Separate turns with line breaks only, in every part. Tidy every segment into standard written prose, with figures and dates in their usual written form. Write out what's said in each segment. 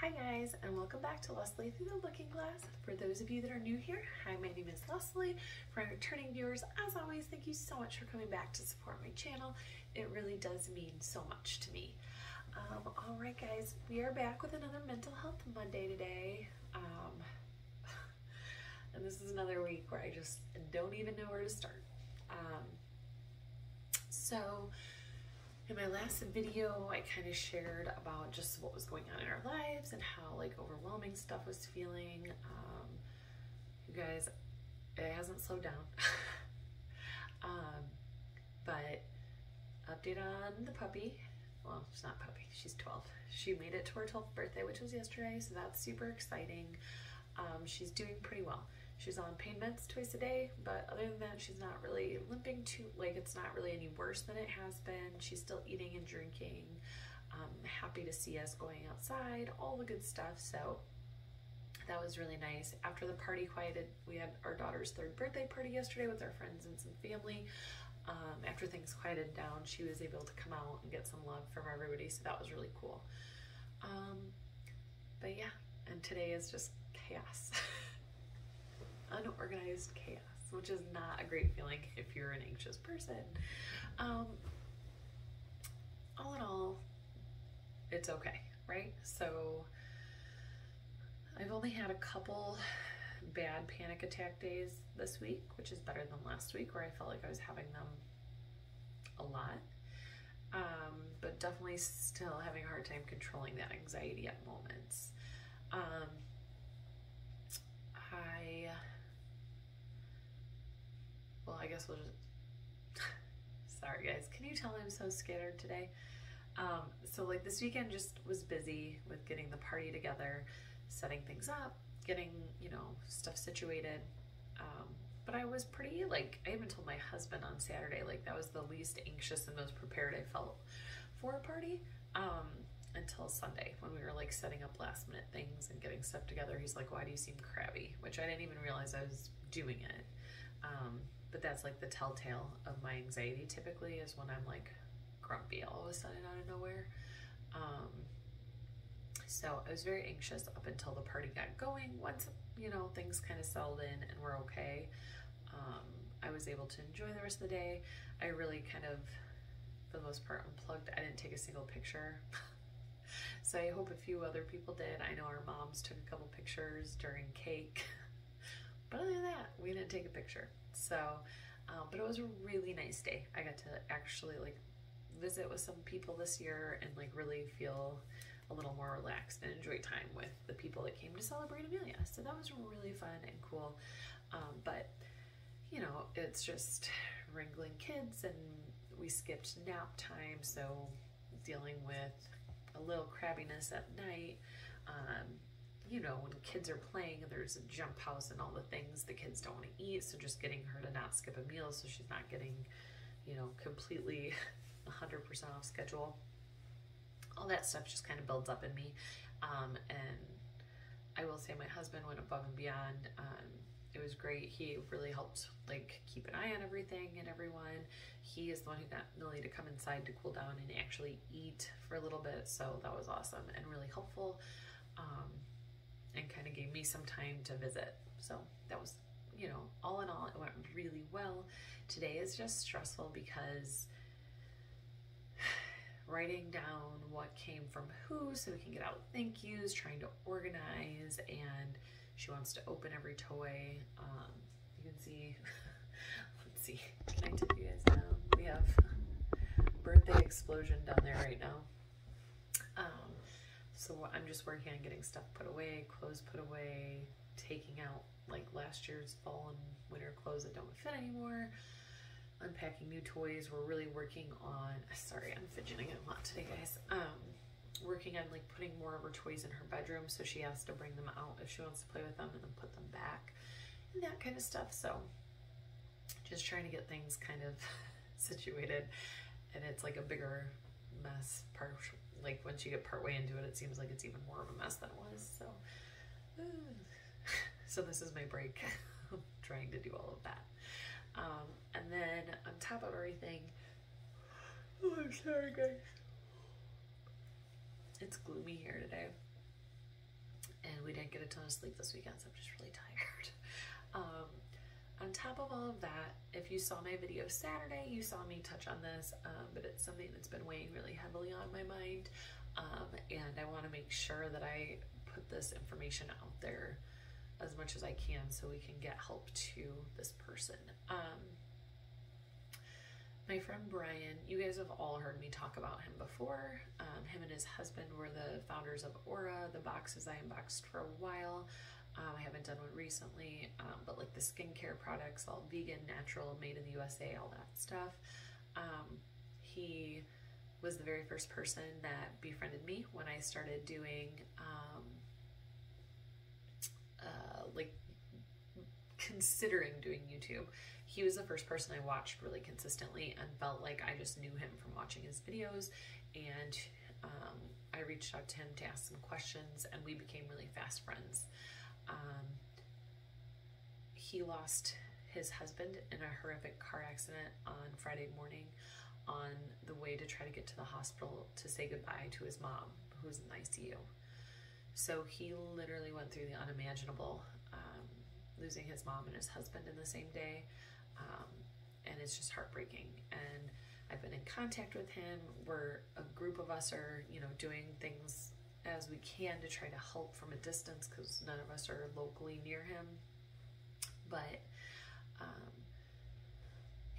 Hi guys, and welcome back to Leslie Through the Looking Glass. For those of you that are new here, hi, my name is Leslie. For our returning viewers, as always, thank you so much for coming back to support my channel. It really does mean so much to me. All right guys, we are back with another Mental Health Monday today. And this is another week where I just don't even know where to start. So in my last video, I kind of shared about just what was going on in our lives and how like overwhelming stuff was feeling. You guys, it hasn't slowed down. But update on the puppy. Well, she's not puppy, she's 12. She made it to her 12th birthday, which was yesterday, so that's super exciting. She's doing pretty well. She's on pain meds twice a day, but other than that, she's not really limping too, like it's not really any worse than it has been. She's still eating and drinking. Happy to see us going outside, all the good stuff. So that was really nice. After the party quieted, we had our daughter's 3rd birthday party yesterday with our friends and some family. After things quieted down, she was able to come out and get some love from everybody, so that was really cool. But yeah, and today is just chaos. Unorganized chaos, which is not a great feeling if you're an anxious person. All in all, it's okay, right? So I've only had a couple bad panic attack days this week, which is better than last week where I felt like I was having them a lot. But definitely still having a hard time controlling that anxiety at moments. I guess we'll just, sorry guys, can you tell I'm so scared today? So like this weekend just was busy with getting the party together, setting things up, getting, you know, stuff situated. But I was pretty, like, I even told my husband on Saturday, like that was the least anxious and most prepared I felt for a party, until Sunday when we were like setting up last minute things and getting stuff together. He's like, why do you seem crabby? Which I didn't even realize I was doing it. But that's like the telltale of my anxiety typically, is when I'm like grumpy all of a sudden out of nowhere. So I was very anxious up until the party got going. Once, you know, things kind of settled in and we're okay, I was able to enjoy the rest of the day. I really kind of, for the most part, unplugged. I didn't take a single picture. So I hope a few other people did. I know our moms took a couple pictures during cake. But other than that, we didn't take a picture. So, but it was a really nice day. I got to actually like visit with some people this year and like really feel a little more relaxed and enjoy time with the people that came to celebrate Amelia. So that was really fun and cool. But you know, it's just wrangling kids, and we skipped nap time. So dealing with a little crabbiness at night. You know, when kids are playing, there's a jump house and all the things the kids don't want to eat. So just getting her to not skip a meal so she's not getting, you know, completely 100% off schedule. All that stuff just kind of builds up in me. And I will say my husband went above and beyond. It was great. He really helped like keep an eye on everything and everyone. He is the one who got Millie to come inside to cool down and actually eat for a little bit. So that was awesome and really helpful. And kind of gave me some time to visit. So that was, you know, all in all, it went really well. Today is just stressful because writing down what came from who so we can get out thank yous, trying to organize, and she wants to open every toy. You can see, let's see, can I tip you guys down? We have birthday explosion down there right now. So I'm just working on getting stuff put away, clothes put away, taking out like last year's fall and winter clothes that don't fit anymore, unpacking new toys. We're really working on, sorry, I'm fidgeting a lot today, guys. Working on like putting more of her toys in her bedroom, so she has to bring them out if she wants to play with them and then put them back and that kind of stuff. So just trying to get things kind of situated, and it's like a bigger mess like once you get partway into it, it seems like it's even more of a mess than it was. So, so this is my break, trying to do all of that. And then on top of everything, oh, I'm sorry guys. It's gloomy here today. get a ton of sleep this weekend, so I'm just really tired. On top of all of that, if you saw my video Saturday, you saw me touch on this, but it's something that's been weighing really heavily on my mind, and I want to make sure that I put this information out there as much as I can so we can get help to this person. My friend Brian, you guys have all heard me talk about him before. Him and his husband were the founders of Aura, the boxes I unboxed for a while. I haven't done one recently, but like the skincare products, all vegan, natural, made in the USA, all that stuff. He was the very first person that befriended me when I started doing like considering doing YouTube. He was the first person I watched really consistently and felt like I just knew him from watching his videos, and I reached out to him to ask some questions, and we became really fast friends. He lost his husband in a horrific car accident on Friday morning on the way to try to get to the hospital to say goodbye to his mom, who's in the ICU. So he literally went through the unimaginable, losing his mom and his husband in the same day, and it's just heartbreaking. And I've been in contact with him. We're a group of us are, you know, doing things as we can to try to help from a distance because none of us are locally near him. But,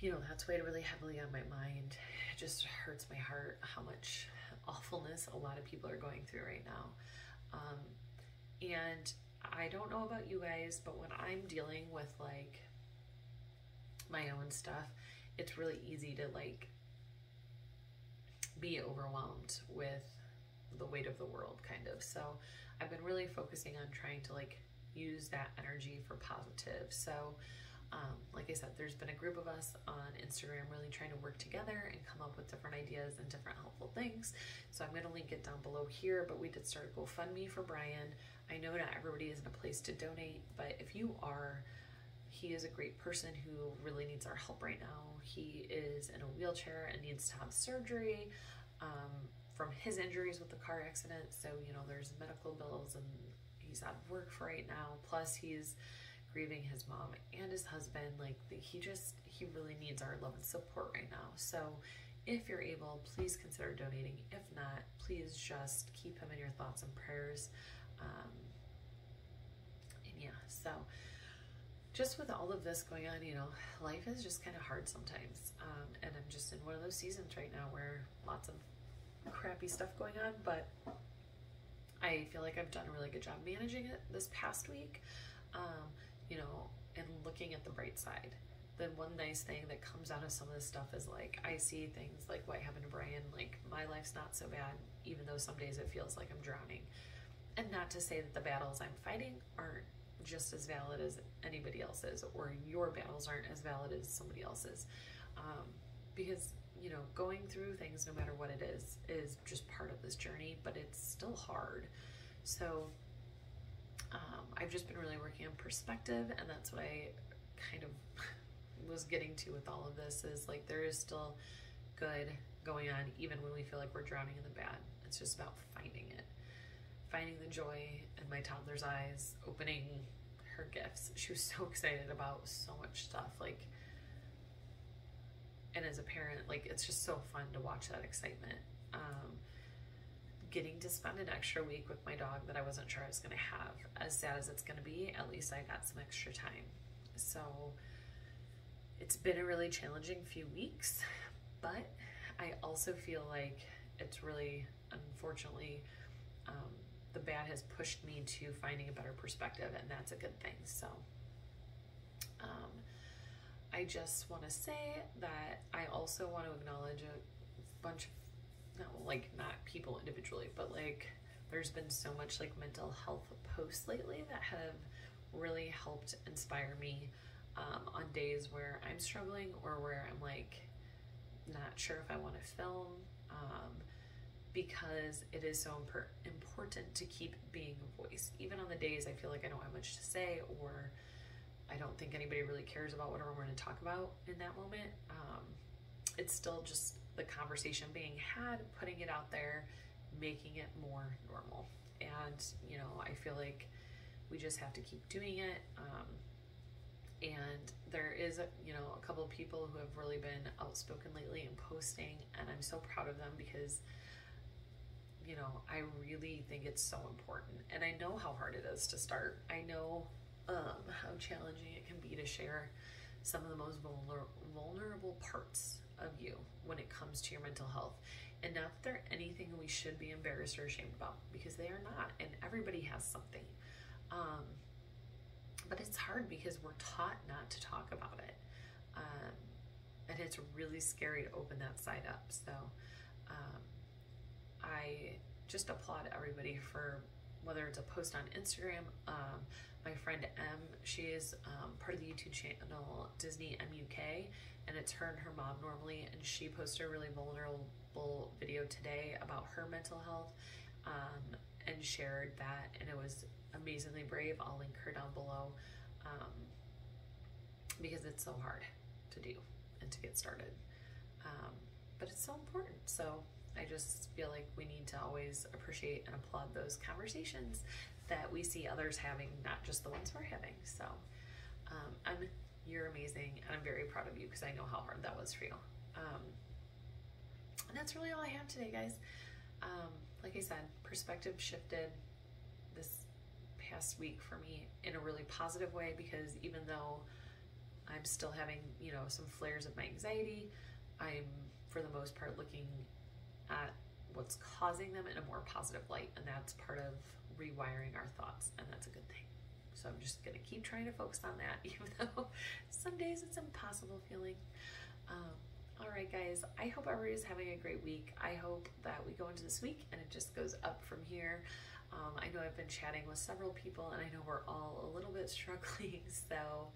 you know, that's weighed really heavily on my mind. It just hurts my heart how much awfulness a lot of people are going through right now. And I don't know about you guys, but when I'm dealing with like my own stuff, it's really easy to like be overwhelmed with the weight of the world, kind of. So I've been really focusing on trying to like use that energy for positive. So like I said, there's been a group of us on Instagram really trying to work together and come up with different ideas and different helpful things. So I'm going to link it down below here, but we did start a GoFund Me for Brian. I know not everybody is in a place to donate, but if you are, he is a great person who really needs our help right now. He is in a wheelchair and needs to have surgery from his injuries with the car accident. So, you know, there's medical bills and he's out of work for right now. Plus he's grieving his mom and his husband. Like he really needs our love and support right now. So if you're able, please consider donating. If not, please just keep him in your thoughts and prayers. And yeah, so just with all of this going on, you know, life is just kind of hard sometimes. And I'm just in one of those seasons right now where lots of crappy stuff going on, but I feel like I've done a really good job managing it this past week. You know, and looking at the bright side. The one nice thing that comes out of some of this stuff is like, I see things like what happened to Brian, like my life's not so bad, even though some days it feels like I'm drowning. And not to say that the battles I'm fighting aren't just as valid as anybody else's, or your battles aren't as valid as somebody else's. Because, you know, going through things, no matter what it is just part of this journey, but it's still hard. So I've just been really working on perspective, and that's what I kind of was getting to with all of this, is like there is still good going on even when we feel like we're drowning in the bad. It's just about finding it. Finding the joy in my toddler's eyes, opening her gifts. She was so excited about so much stuff, like, and as a parent, like, it's just so fun to watch that excitement. Getting to spend an extra week with my dog that I wasn't sure I was going to have. As sad as it's going to be, at least I got some extra time. So it's been a really challenging few weeks, but I also feel like it's really, unfortunately, the bad has pushed me to finding a better perspective, and that's a good thing. So I just want to say that I also want to acknowledge a bunch of, not people individually, but like there's been so much like mental health posts lately that have really helped inspire me on days where I'm struggling or where I'm like not sure if I want to film, because it is so important to keep being a voice, even on the days I feel like I don't have much to say, or I don't think anybody really cares about whatever we're going to talk about in that moment. It's still just the conversation being had, putting it out there, making it more normal. And, you know, I feel like We just have to keep doing it. And there is, you know, a couple of people who have really been outspoken lately and posting, and I'm so proud of them because, you know, I really think it's so important. And I know how hard it is to start. I know how challenging it can be to share some of the most vulnerable parts of you when it comes to your mental health. And not that they're anything we should be embarrassed or ashamed about, because they are not, and everybody has something. But it's hard because we're taught not to talk about it. And it's really scary to open that side up. So I just applaud everybody for, whether it's a post on Instagram. My friend M, she is part of the YouTube channel Disney emUK, and it's her and her mom normally, and she posted a really vulnerable video today about her mental health, and shared that, and it was amazingly brave. I'll link her down below, because it's so hard to do and to get started, but it's so important. So I just feel like we need to always appreciate and applaud those conversations that we see others having, not just the ones we're having. So you're amazing, and I'm very proud of you because I know how hard that was for you. And that's really all I have today, guys. Like I said, perspective shifted this past week for me in a really positive way, because even though I'm still having, you know, some flares of my anxiety, I'm for the most part looking at what's causing them in a more positive light, and that's part of rewiring our thoughts, and that's a good thing. So I'm just gonna keep trying to focus on that, even though some days it's impossible feeling. All right, guys, I hope everybody's having a great week. I hope that we go into this week and it just goes up from here. I know I've been chatting with several people, and I know we're all a little bit struggling. So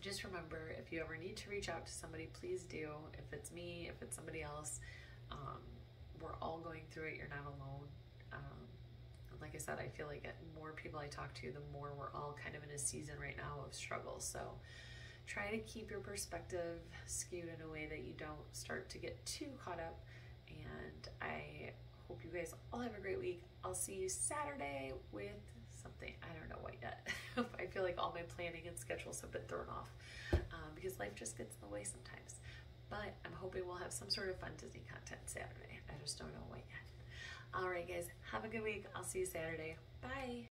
just remember, if you ever need to reach out to somebody, please do. If it's me, if it's somebody else, we're all going through it. You're not alone. Like I said, I feel like the more people I talk to, the more we're all kind of in a season right now of struggle. So try to keep your perspective skewed in a way that you don't start to get too caught up. And I hope you guys all have a great week. I'll see you Saturday with something. I don't know what yet. I feel like all my planning and schedules have been thrown off because life just gets in the way sometimes. But I'm hoping we'll have some sort of fun Disney content Saturday. I just don't know what yet. All right, guys, have a good week. I'll see you Saturday. Bye.